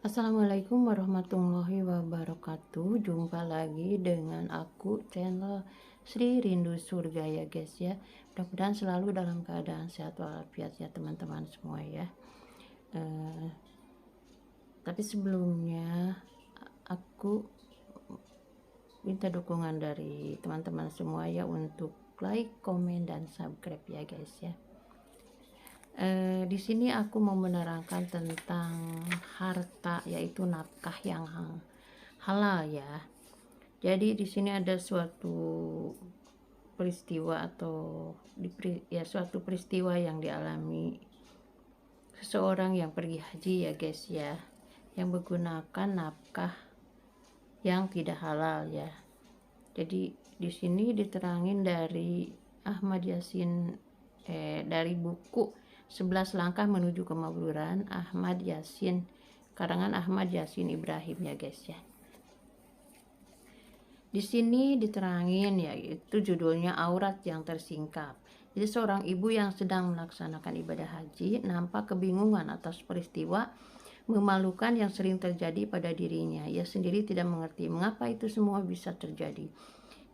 Assalamualaikum warahmatullahi wabarakatuh. Jumpa lagi dengan aku channel Sri Rindu Surga ya guys ya. Mudah-mudahan selalu dalam keadaan sehat walafiat ya teman-teman semua ya. Eh, tapi sebelumnya aku minta dukungan dari teman-teman semua ya untuk like, komen, dan subscribe ya guys ya. Di sini aku mau menerangkan tentang harta, yaitu nafkah yang halal ya. Jadi di sini ada suatu peristiwa atau suatu peristiwa yang dialami seseorang yang pergi haji ya guys ya, yang menggunakan nafkah yang tidak halal ya. Jadi di sini diterangin dari Ahmad Yasin dari buku 11 Langkah Menuju Kemakmuran Ahmad Yasin, karangan Ahmad Yasin Ibrahim ya guys ya. Di sini diterangin yaitu judulnya aurat yang tersingkap. Jadi seorang ibu yang sedang melaksanakan ibadah haji nampak kebingungan atas peristiwa memalukan yang sering terjadi pada dirinya. Ia sendiri tidak mengerti mengapa itu semua bisa terjadi.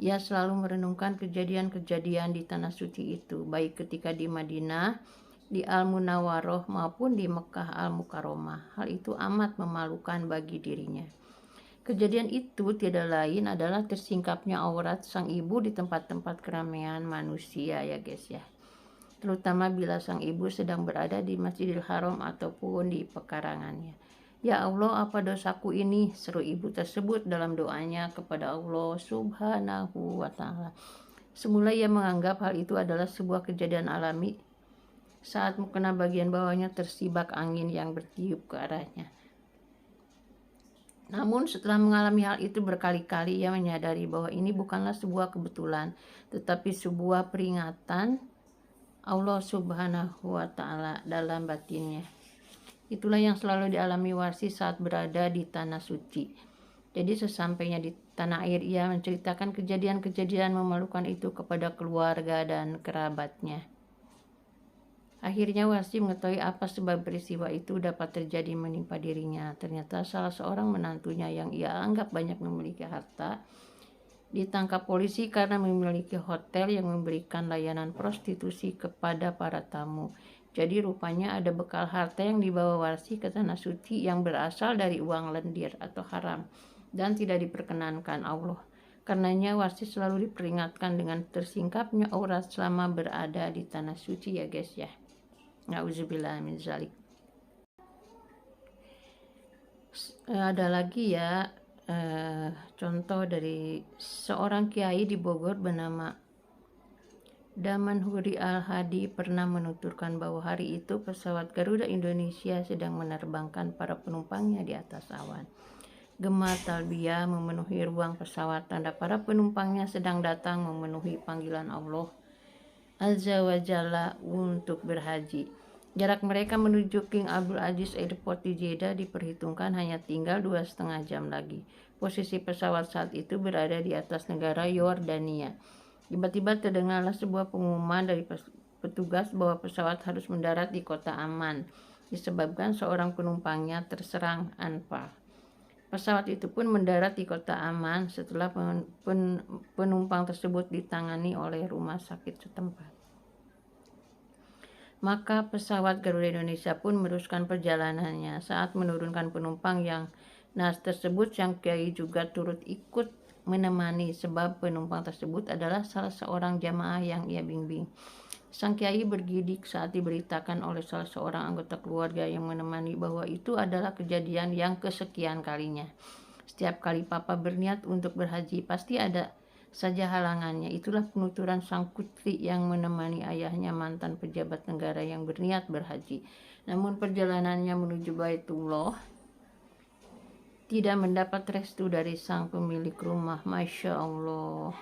Ia selalu merenungkan kejadian-kejadian di tanah suci itu, baik ketika di Madinah, di Al-Munawwaroh maupun di Mekah Al-Mukarramah. Hal itu amat memalukan bagi dirinya. Kejadian itu tidak lain adalah tersingkapnya aurat sang ibu di tempat-tempat keramaian manusia ya guys ya. Terutama bila sang ibu sedang berada di Masjidil Haram ataupun di pekarangannya. Ya Allah, apa dosaku ini? Seru ibu tersebut dalam doanya kepada Allah Subhanahu wa Ta'ala. Semula ia menganggap hal itu adalah sebuah kejadian alami saat mukena bagian bawahnya tersibak angin yang bertiup ke arahnya. Namun setelah mengalami hal itu berkali-kali, ia menyadari bahwa ini bukanlah sebuah kebetulan, tetapi sebuah peringatan Allah Subhanahu wa Ta'ala dalam batinnya. Itulah yang selalu dialami Warsi saat berada di tanah suci. Jadi sesampainya di tanah air, ia menceritakan kejadian-kejadian memalukan itu kepada keluarga dan kerabatnya. Akhirnya Warsi mengetahui apa sebab peristiwa itu dapat terjadi menimpa dirinya. Ternyata salah seorang menantunya yang ia anggap banyak memiliki harta ditangkap polisi karena memiliki hotel yang memberikan layanan prostitusi kepada para tamu. Jadi rupanya ada bekal harta yang dibawa Warsi ke tanah suci yang berasal dari uang lendir atau haram dan tidak diperkenankan Allah. Karenanya Warsi selalu diperingatkan dengan tersingkapnya aurat selama berada di tanah suci ya guys ya. Nauzubillah min zalik. Ada lagi ya contoh dari seorang kiai di Bogor bernama Daman Huri Al-Hadi pernah menuturkan bahwa hari itu pesawat Garuda Indonesia sedang menerbangkan para penumpangnya di atas awan. Gema talbiyah memenuhi ruang pesawat, tanda para penumpangnya sedang datang memenuhi panggilan Allah Azza wa Jalla untuk berhaji. Jarak mereka menuju King Abdul Aziz Airport di Jeddah diperhitungkan hanya tinggal 2,5 jam lagi. Posisi pesawat saat itu berada di atas negara Yordania. Tiba-tiba terdengarlah sebuah pengumuman dari petugas bahwa pesawat harus mendarat di kota aman disebabkan seorang penumpangnya terserang anfal. Pesawat itu pun mendarat di kota aman setelah penumpang tersebut ditangani oleh rumah sakit setempat. Maka pesawat Garuda Indonesia pun meneruskan perjalanannya. Saat menurunkan penumpang yang naas tersebut, sang kiai juga turut ikut menemani sebab penumpang tersebut adalah salah seorang jamaah yang ia bimbing. Sang kiai bergidik saat diberitakan oleh salah seorang anggota keluarga yang menemani bahwa itu adalah kejadian yang kesekian kalinya. Setiap kali papa berniat untuk berhaji, pasti ada saja halangannya. Itulah penuturan sang putri yang menemani ayahnya, mantan pejabat negara yang berniat berhaji. Namun perjalanannya menuju Baitullah tidak mendapat restu dari sang pemilik rumah. Masya Allah.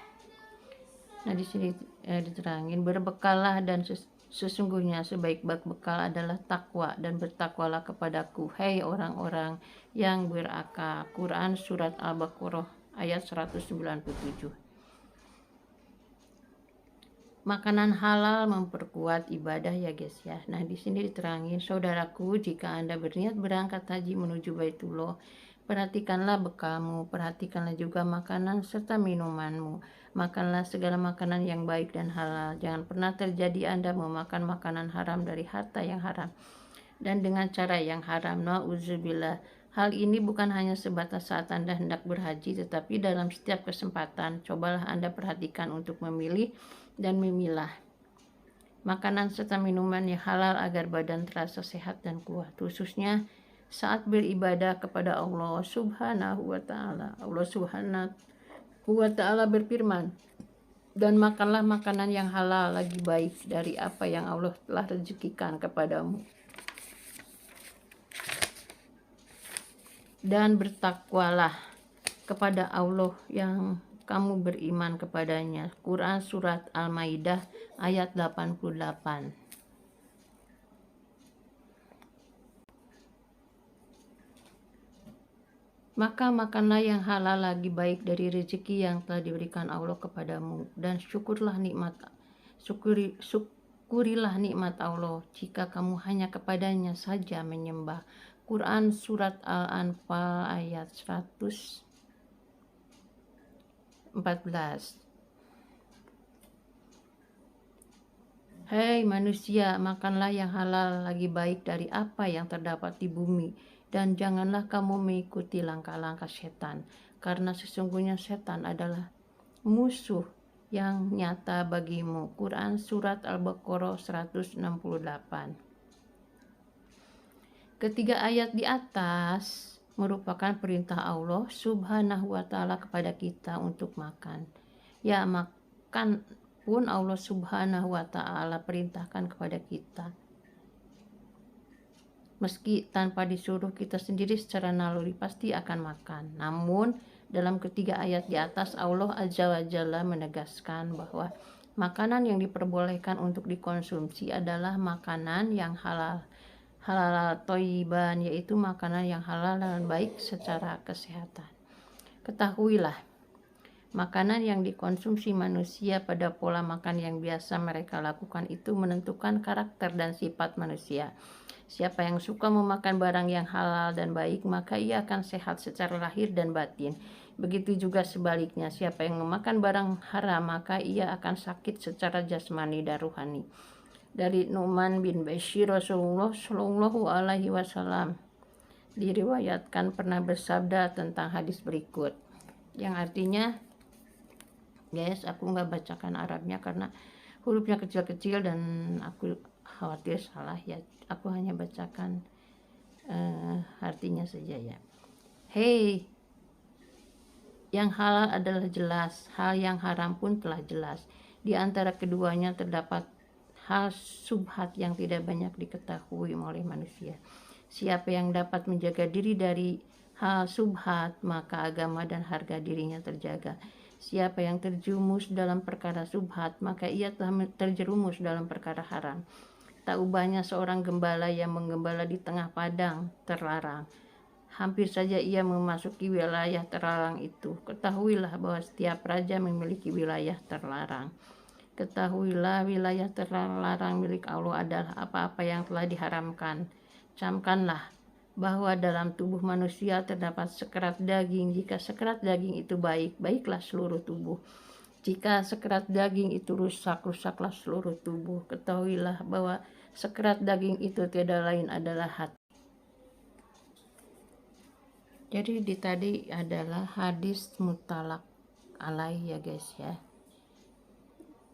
Nah di sini diterangin, berbekallah dan sesungguhnya sebaik-baik bekal adalah takwa, dan bertakwalah kepadaku, hai orang-orang yang berakal. Quran Surat Al-Baqarah ayat 197. Makanan halal memperkuat ibadah ya guys ya. Nah di sini diterangin, saudaraku, jika Anda berniat berangkat haji menuju Baitullah, perhatikanlah bekalmu, perhatikanlah juga makanan serta minumanmu. Makanlah segala makanan yang baik dan halal. Jangan pernah terjadi Anda memakan makanan haram dari harta yang haram dan dengan cara yang haram. Nauzubillah. Hal ini bukan hanya sebatas saat Anda hendak berhaji, tetapi dalam setiap kesempatan. Cobalah Anda perhatikan untuk memilih dan memilah makanan serta minuman yang halal agar badan terasa sehat dan kuat, khususnya saat beribadah kepada Allah Subhanahu wa Ta'ala. Allah Subhanahu wa Ta'ala berfirman, dan makanlah makanan yang halal lagi baik dari apa yang Allah telah rezekikan kepadamu, dan bertakwalah kepada Allah yang kamu beriman kepadanya. Quran Surat Al-Maidah ayat 88. Maka makanlah yang halal lagi baik dari rezeki yang telah diberikan Allah kepadamu, dan syukurilah nikmat Allah jika kamu hanya kepadanya saja menyembah. Quran Surat Al-Anfal ayat 114. Hei manusia, makanlah yang halal lagi baik dari apa yang terdapat di bumi, dan janganlah kamu mengikuti langkah-langkah setan, karena sesungguhnya setan adalah musuh yang nyata bagimu. Quran Surat Al-Baqarah 168. Ketiga ayat di atas merupakan perintah Allah Subhanahu wa Ta'ala kepada kita untuk makan. Ya, makan pun Allah Subhanahu wa Ta'ala perintahkan kepada kita, meski tanpa disuruh, kita sendiri secara naluri pasti akan makan. Namun dalam ketiga ayat di atas, Allah Azza wa Jalla menegaskan bahwa makanan yang diperbolehkan untuk dikonsumsi adalah makanan yang halal thayyiban, yaitu makanan yang halal dan baik secara kesehatan. Ketahuilah, makanan yang dikonsumsi manusia pada pola makan yang biasa mereka lakukan itu menentukan karakter dan sifat manusia. Siapa yang suka memakan barang yang halal dan baik, maka ia akan sehat secara lahir dan batin. Begitu juga sebaliknya, siapa yang memakan barang haram, maka ia akan sakit secara jasmani dan rohani. Dari Nu'man bin Bashir, Rasulullah Shallallahu Alaihi Wasallam diriwayatkan pernah bersabda tentang hadis berikut, yang artinya, guys, aku nggak bacakan Arabnya karena hurufnya kecil-kecil dan aku khawatir salah ya. Aku hanya bacakan artinya saja ya. Hei, yang halal adalah jelas, hal yang haram pun telah jelas. Di antara keduanya terdapat hal subhat yang tidak banyak diketahui oleh manusia. Siapa yang dapat menjaga diri dari hal subhat, maka agama dan harga dirinya terjaga. Siapa yang terjumus dalam perkara subhat, maka ia telah terjerumus dalam perkara haram. Tak ubahnya seorang gembala yang menggembala di tengah padang terlarang, hampir saja ia memasuki wilayah terlarang itu. Ketahuilah bahwa setiap raja memiliki wilayah terlarang. Ketahuilah, wilayah terlarang milik Allah adalah apa-apa yang telah diharamkan. Camkanlah bahwa dalam tubuh manusia terdapat sekerat daging. Jika sekerat daging itu baik, baiklah seluruh tubuh. Jika sekerat daging itu rusak, rusaklah seluruh tubuh. Ketahuilah bahwa sekerat daging itu tiada lain adalah hati. Jadi di tadi adalah hadis mutalak alaih ya guys ya.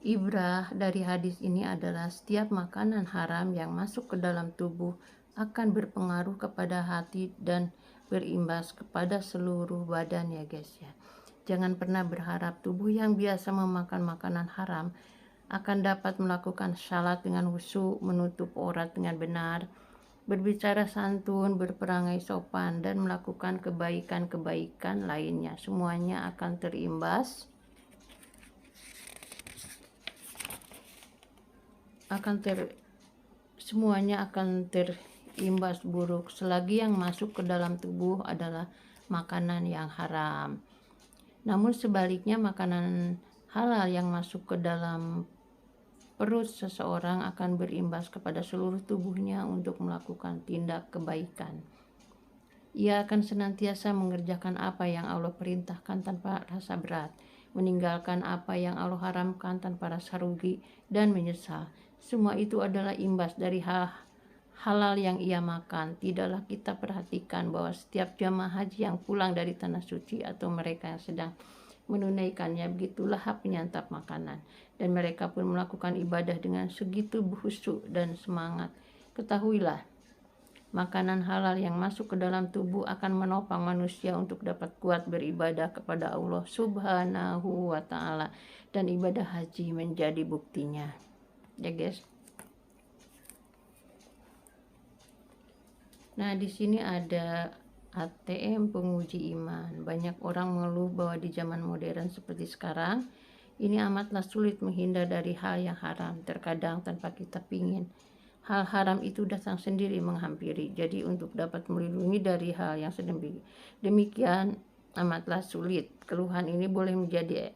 Ibrah dari hadis ini adalah setiap makanan haram yang masuk ke dalam tubuh akan berpengaruh kepada hati dan berimbas kepada seluruh badan ya guys ya. Jangan pernah berharap tubuh yang biasa memakan makanan haram akan dapat melakukan salat dengan khusyuk, menutup aurat dengan benar, berbicara santun, berperangai sopan, dan melakukan kebaikan-kebaikan lainnya. Semuanya akan terimbas buruk selagi yang masuk ke dalam tubuh adalah makanan yang haram. Namun sebaliknya, makanan halal yang masuk ke dalam perut seseorang akan berimbas kepada seluruh tubuhnya untuk melakukan tindak kebaikan. Ia akan senantiasa mengerjakan apa yang Allah perintahkan tanpa rasa berat, meninggalkan apa yang Allah haramkan tanpa rasa rugi dan menyesal. Semua itu adalah imbas dari halal yang ia makan. Tidaklah kita perhatikan bahwa setiap jamaah haji yang pulang dari tanah suci atau mereka yang sedang menunaikannya begitulah penyantap makanan, dan mereka pun melakukan ibadah dengan segitu khusyuk dan semangat. Ketahuilah, makanan halal yang masuk ke dalam tubuh akan menopang manusia untuk dapat kuat beribadah kepada Allah Subhanahu wa Ta'ala, dan ibadah haji menjadi buktinya. Ya guys. Nah, di sini ada ATM penguji iman. Banyak orang mengeluh bahwa di zaman modern seperti sekarang, ini amatlah sulit menghindar dari hal yang haram. Terkadang tanpa kita pingin, hal haram itu datang sendiri menghampiri. Jadi untuk dapat melindungi dari hal yang demikian amatlah sulit. Keluhan ini boleh menjadi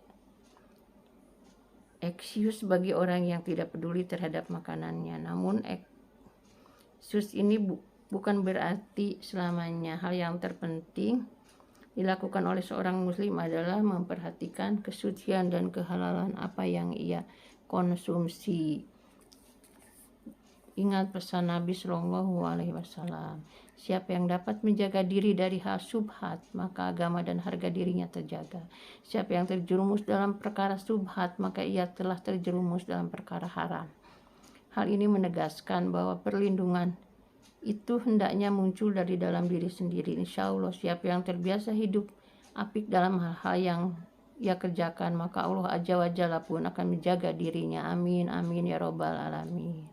excuse bagi orang yang tidak peduli terhadap makanannya. Namun excuse ini bukan berarti selamanya. Hal yang terpenting dilakukan oleh seorang muslim adalah memperhatikan kesucian dan kehalalan apa yang ia konsumsi. Ingat pesan Nabi Shallallahu Alaihi Wasallam, siapa yang dapat menjaga diri dari hal syubhat, maka agama dan harga dirinya terjaga. Siapa yang terjerumus dalam perkara syubhat, maka ia telah terjerumus dalam perkara haram. Hal ini menegaskan bahwa perlindungan itu hendaknya muncul dari dalam diri sendiri. Insya Allah, siapa yang terbiasa hidup apik dalam hal-hal yang ia kerjakan, maka Allah Azza wa Jalla pun akan menjaga dirinya. Amin, amin ya robbal alamin.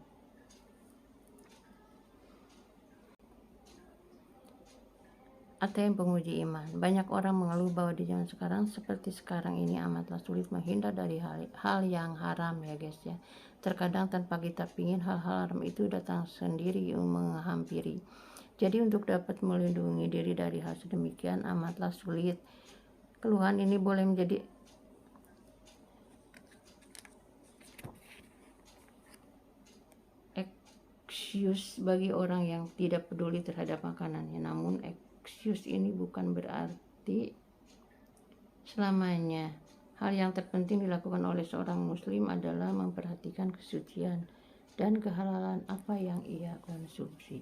ATM penguji iman. Banyak orang mengeluh bahwa di zaman sekarang seperti sekarang ini amatlah sulit menghindar dari hal yang haram ya guys ya. Terkadang tanpa kita pingin hal-hal haram itu datang sendiri menghampiri. Jadi untuk dapat melindungi diri dari hal sedemikian amatlah sulit. Keluhan ini boleh menjadi excuse bagi orang yang tidak peduli terhadap makanannya. Namun excuse ini bukan berarti selamanya. Hal yang terpenting dilakukan oleh seorang muslim adalah memperhatikan kesucian dan kehalalan apa yang ia konsumsi.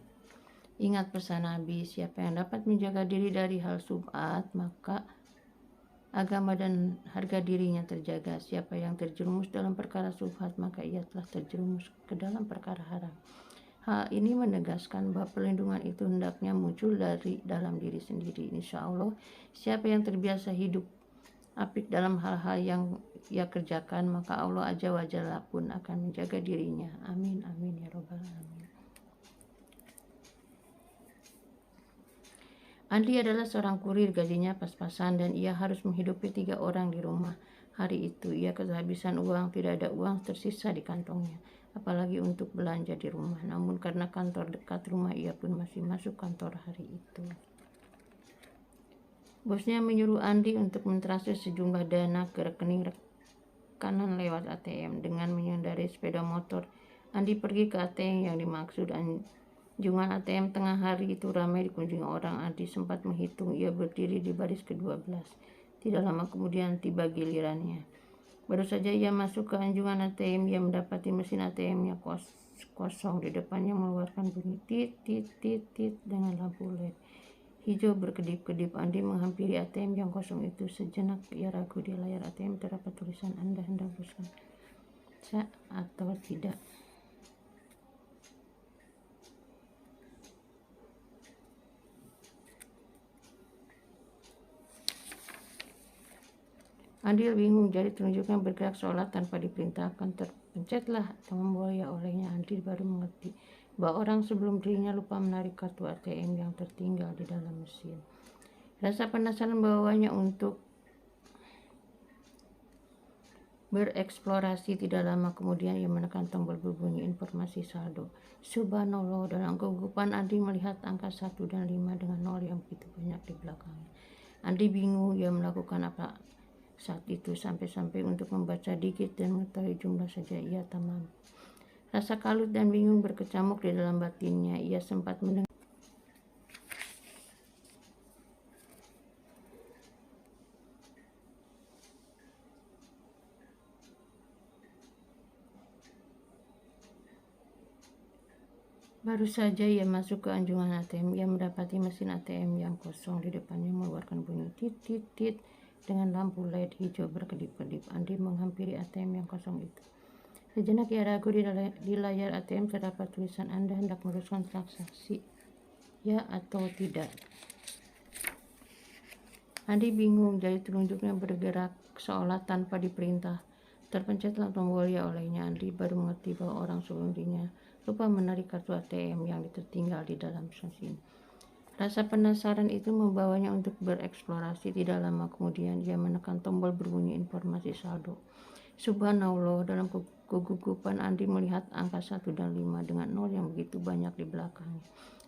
Ingat pesan Nabi, siapa yang dapat menjaga diri dari hal syubhat, maka agama dan harga dirinya terjaga. Siapa yang terjerumus dalam perkara syubhat, maka ia telah terjerumus ke dalam perkara haram. Hal ini menegaskan bahwa perlindungan itu hendaknya muncul dari dalam diri sendiri. Insya Allah, siapa yang terbiasa hidup apik dalam hal-hal yang ia kerjakan, maka Allah Azza wa Jalla pun akan menjaga dirinya. Amin, amin ya robbal alamin. Andi adalah seorang kurir, gajinya pas-pasan dan ia harus menghidupi 3 orang di rumah. Hari itu ia kehabisan uang, tidak ada uang tersisa di kantongnya, apalagi untuk belanja di rumah. Namun karena kantor dekat rumah, ia pun masih masuk kantor hari itu. Bosnya menyuruh Andi untuk mentransfer sejumlah dana ke rekening kanan lewat ATM. Dengan mengendarai sepeda motor, Andi pergi ke ATM yang dimaksud. Anjungan ATM tengah hari itu ramai dikunjungi orang. Andi sempat menghitung, ia berdiri di baris ke-12. Tidak lama kemudian tiba gilirannya. Baru saja ia masuk ke anjungan ATM, ia mendapati mesin ATM-nya kosong. Di depannya mengeluarkan bunyi tit tit tit tit dengan lampu LED hijau berkedip-kedip. Andi menghampiri ATM yang kosong itu. Sejenak ia ragu, di layar ATM terdapat tulisan, Anda hendak teruskan atau tidak. Andi bingung, jadi tunjukkan bergerak sholat tanpa diperintahkan. Terpencetlah tombol ya olehnya. Andi baru mengerti bahwa orang sebelum dirinya lupa menarik kartu ATM yang tertinggal di dalam mesin. Rasa penasaran membawanya untuk bereksplorasi. Tidak lama kemudian ia menekan tombol berbunyi informasi saldo. Subhanallah, dalam kegugupan Andi melihat angka 1 dan 5 dengan 0 yang begitu banyak di belakangnya. Andi bingung, ia melakukan apa saat itu sampai-sampai untuk membaca dikit dan mengetahui jumlah saja ia tak mampu. Rasa kalut dan bingung berkecamuk di dalam batinnya. Ia sempat mendengar baru saja ia masuk ke anjungan ATM, ia mendapati mesin ATM yang kosong di depannya mengeluarkan bunyi tit-tit-tit dengan lampu LED hijau berkedip-kedip. Andi menghampiri ATM yang kosong itu. Sejenak ia ragu di layar ATM terdapat tulisan Anda hendak meneruskan transaksi, ya atau tidak. Andi bingung, jari telunjuknya bergerak seolah tanpa diperintah. Terpencetlah tombol ya olehnya. Andi baru mengerti bahwa orang sebelum dirinya lupa menarik kartu ATM yang tertinggal di dalam mesin. Rasa penasaran itu membawanya untuk bereksplorasi. Tidak lama kemudian ia menekan tombol berbunyi informasi saldo. Subhanallah, dalam kegugupan Andi melihat angka 1 dan 5 dengan 0 yang begitu banyak di belakangnya.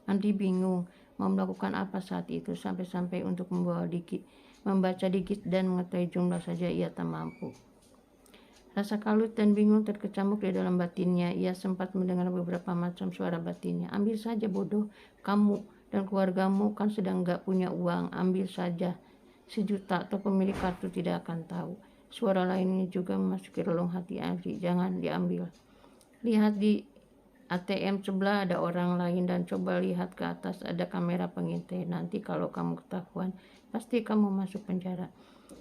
Andi bingung mau melakukan apa saat itu, sampai-sampai untuk membaca dikit dan mengetahui jumlah saja ia tak mampu. Rasa kalut dan bingung terkecamuk di dalam batinnya. Ia sempat mendengar beberapa macam suara batinnya. Ambil saja bodoh, kamu dan keluargamu kan sedang gak punya uang. Ambil saja 1 juta atau pemilik kartu tidak akan tahu. Suara lainnya juga memasuki relung hati Andi. Jangan diambil. Lihat di ATM sebelah ada orang lain dan coba lihat ke atas ada kamera pengintai. Nanti kalau kamu ketahuan pasti kamu masuk penjara.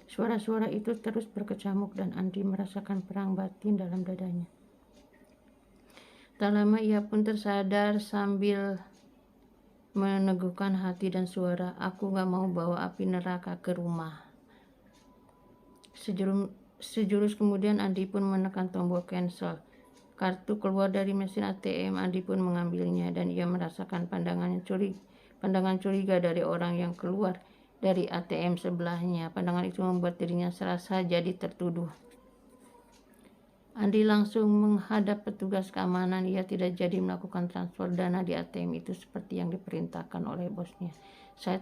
Suara-suara itu terus berkecamuk dan Andi merasakan perang batin dalam dadanya. Tak lama ia pun tersadar sambil meneguhkan hati dan suara, aku gak mau bawa api neraka ke rumah. Sejurus kemudian Andi pun menekan tombol cancel. Kartu keluar dari mesin ATM, Andi pun mengambilnya dan ia merasakan pandangan curiga dari orang yang keluar dari ATM sebelahnya. Pandangan itu membuat dirinya serasa jadi tertuduh. Andi langsung menghadap petugas keamanan. Ia tidak jadi melakukan transfer dana di ATM itu seperti yang diperintahkan oleh bosnya. Saat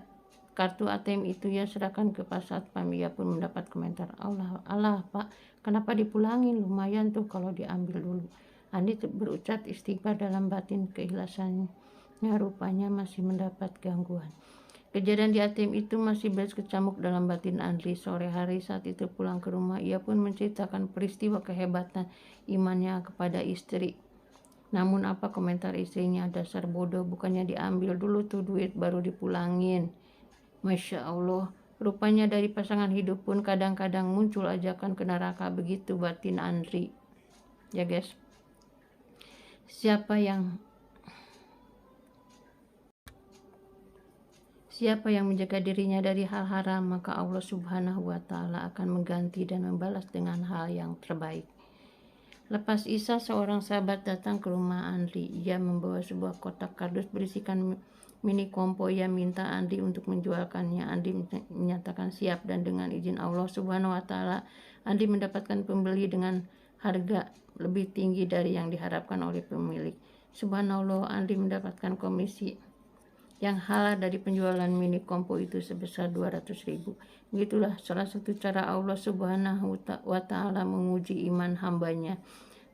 kartu ATM itu ia serahkan ke Pak Satpam, ia pun mendapat komentar, Allah Pak, kenapa dipulangin? Lumayan tuh kalau diambil dulu. Andi berucap istighfar dalam batin, keikhlasannya rupanya masih mendapat gangguan. Kejadian di ATM itu masih berkecamuk dalam batin Andri. Sore hari saat itu pulang ke rumah, ia pun menceritakan peristiwa kehebatan imannya kepada istri. Namun apa komentar istrinya? Dasar bodoh, bukannya diambil dulu tuh duit baru dipulangin. Masya Allah, rupanya dari pasangan hidup pun kadang-kadang muncul ajakan ke neraka, begitu batin Andri. Ya guys, Siapa yang menjaga dirinya dari hal haram, maka Allah Subhanahu wa Ta'ala akan mengganti dan membalas dengan hal yang terbaik. Lepas Isya, seorang sahabat datang ke rumah Andri. Ia membawa sebuah kotak kardus berisikan mini kompo. Ia minta Andri untuk menjualkannya. Andri menyatakan siap dan dengan izin Allah Subhanahu wa Ta'ala, Andri mendapatkan pembeli dengan harga lebih tinggi dari yang diharapkan oleh pemilik. Subhanallah, Andri mendapatkan komisi yang halal dari penjualan mini kompo itu sebesar 200.000. Begitulah salah satu cara Allah Subhanahu wa Ta'ala menguji iman hambanya.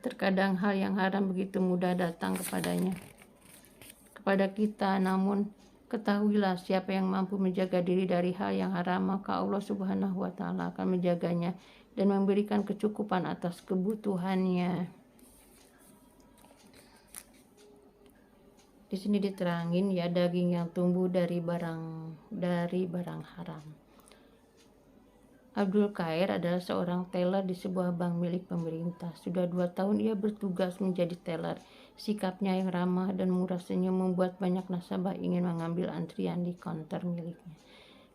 Terkadang hal yang haram begitu mudah datang kepada kita, namun ketahuilah siapa yang mampu menjaga diri dari hal yang haram, maka Allah Subhanahu wa Ta'ala akan menjaganya dan memberikan kecukupan atas kebutuhannya. Di sini diterangin ya, daging yang tumbuh dari barang haram. Abdul Khair adalah seorang teller di sebuah bank milik pemerintah. Sudah 2 tahun ia bertugas menjadi teller. Sikapnya yang ramah dan murah senyum membuat banyak nasabah ingin mengambil antrian di counter miliknya.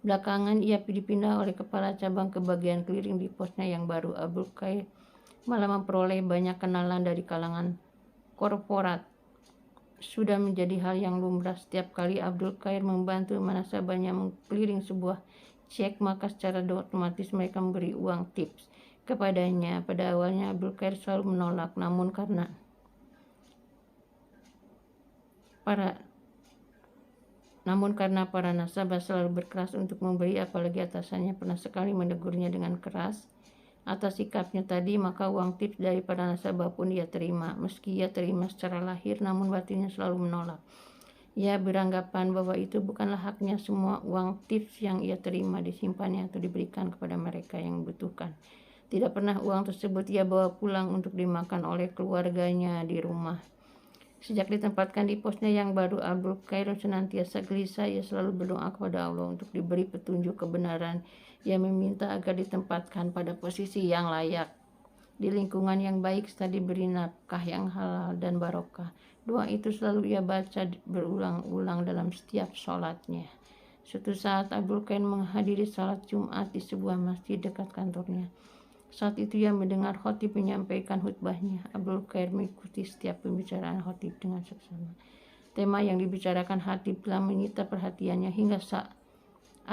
Belakangan ia dipindah oleh kepala cabang ke bagian clearing di posnya yang baru. Abdul Khair malah memperoleh banyak kenalan dari kalangan korporat. Sudah menjadi hal yang lumrah setiap kali Abdul Khair membantu nasabahnya mengkliring sebuah cek, maka secara otomatis mereka memberi uang tips kepadanya. Pada awalnya Abdul Khair selalu menolak, namun karena Namun karena para nasabah selalu berkeras untuk memberi, apalagi atasannya pernah sekali menegurnya dengan keras atas sikapnya tadi, maka uang tips dari para nasabah pun ia terima. Meski ia terima secara lahir, namun batinnya selalu menolak. Ia beranggapan bahwa itu bukanlah haknya. Semua uang tips yang ia terima disimpannya atau diberikan kepada mereka yang membutuhkan. Tidak pernah uang tersebut ia bawa pulang untuk dimakan oleh keluarganya di rumah. Sejak ditempatkan di posnya yang baru, Abdul Qair senantiasa gelisah. Ia selalu berdoa kepada Allah untuk diberi petunjuk kebenaran. Ia meminta agar ditempatkan pada posisi yang layak, di lingkungan yang baik, serta diberi nafkah yang halal dan barokah. Doa itu selalu ia baca berulang-ulang dalam setiap sholatnya. Suatu saat Abdul Qair menghadiri salat Jumat di sebuah masjid dekat kantornya. Saat itu ia mendengar khatib menyampaikan khutbahnya. Abdul Qair mengikuti setiap pembicaraan khatib dengan seksama. Tema yang dibicarakan khatib telah menyita perhatiannya hingga saat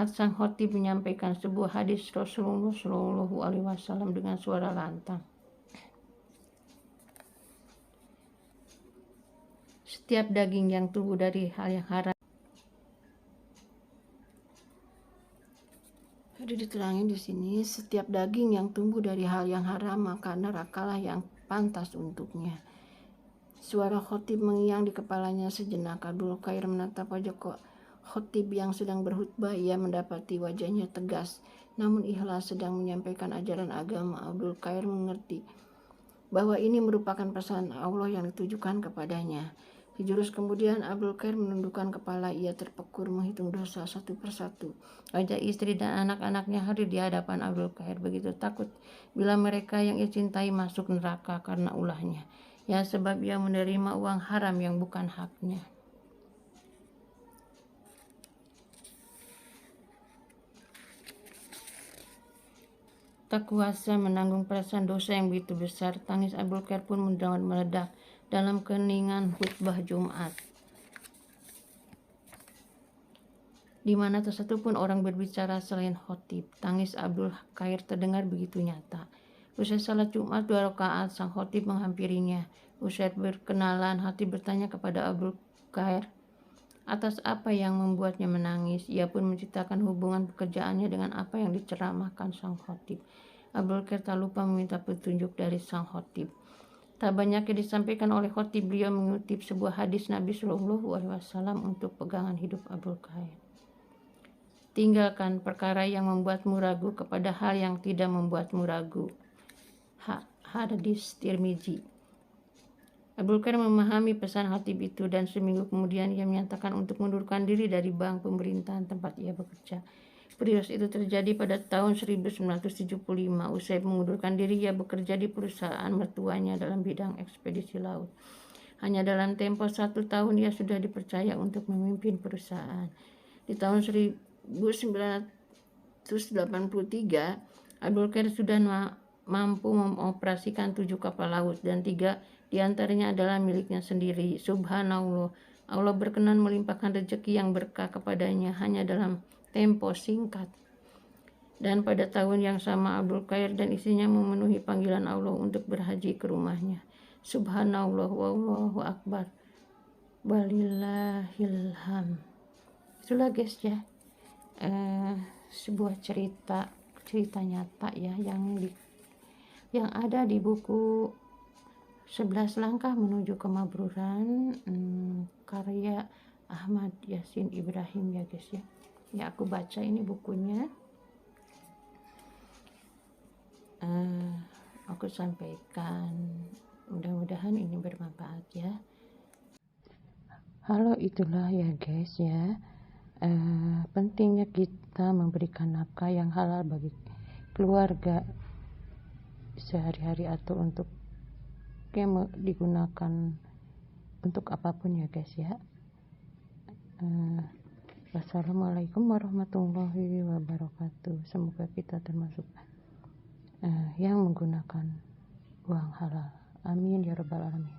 sang khatib menyampaikan sebuah hadis Rasulullah Shallallahu Alaihi Wasallam dengan suara lantang. Setiap daging yang tumbuh dari hal yang haram. Jadi diterangin di sini, setiap daging yang tumbuh dari hal yang haram, maka nerakalah yang pantas untuknya. Suara khotib mengiang di kepalanya sejenak. Abdul Qair menatap wajah khotib yang sedang berkhutbah. Ia mendapati wajahnya tegas, namun ikhlas sedang menyampaikan ajaran agama. Abdul Qair mengerti bahwa ini merupakan pesan Allah yang ditujukan kepadanya. Sejurus kemudian Abdul Qair menundukkan kepala. Ia terpekur menghitung dosa satu persatu. Wajah istri dan anak-anaknya hadir di hadapan Abdul Qair, begitu takut bila mereka yang ia cintai masuk neraka karena ulahnya. Ya, sebab ia menerima uang haram yang bukan haknya. Tak kuasa menanggung perasaan dosa yang begitu besar, tangis Abdul Qair pun meledak dalam keheningan khutbah Jumat, di mana tak satu pun orang berbicara selain khotib. Tangis Abdul Qair terdengar begitu nyata. Usai salat Jumat 2 rakaat, sang khotib menghampirinya. Usai berkenalan, khotib bertanya kepada Abdul Qair atas apa yang membuatnya menangis. Ia pun menceritakan hubungan pekerjaannya dengan apa yang diceramahkan sang khotib. Abdul Qair tak lupa meminta petunjuk dari sang khotib. Tak banyak yang disampaikan oleh khotib, beliau mengutip sebuah hadis Nabi Shallallahu Alaihi Wasallam untuk pegangan hidup Abdul Qair. Tinggalkan perkara yang membuatmu ragu kepada hal yang tidak membuatmu ragu. Hadis Tirmizi. Abdul Qair memahami pesan khatib itu dan seminggu kemudian ia menyatakan untuk mengundurkan diri dari bank pemerintahan tempat ia bekerja. Peristiwa itu terjadi pada tahun 1975. Usai mengundurkan diri, ia bekerja di perusahaan mertuanya dalam bidang ekspedisi laut. Hanya dalam tempo 1 tahun ia sudah dipercaya untuk memimpin perusahaan. Di tahun 1983, Abdul Qair sudah mampu mengoperasikan 7 kapal laut dan 3 diantaranya adalah miliknya sendiri. Subhanallah, Allah berkenan melimpahkan rezeki yang berkah kepadanya hanya dalam tempo singkat. Dan pada tahun yang sama Abdul Qair dan istrinya memenuhi panggilan Allah untuk berhaji ke rumahnya. Subhanallah, wallahu akbar, walillahilham. Itulah guys ya, sebuah cerita nyata ya yang ada di buku 11 Langkah Menuju Kemabruran, karya Ahmad Yasin Ibrahim ya guys ya. Ya, aku baca ini bukunya, aku sampaikan, mudah-mudahan ini bermanfaat ya. Halo, itulah ya guys ya, pentingnya kita memberikan nafkah yang halal bagi keluarga sehari-hari atau untuk yang digunakan untuk apapun ya guys ya. Wassalamualaikum warahmatullahi wabarakatuh. Semoga kita termasuk yang menggunakan uang halal. Amin ya rabbal alamin.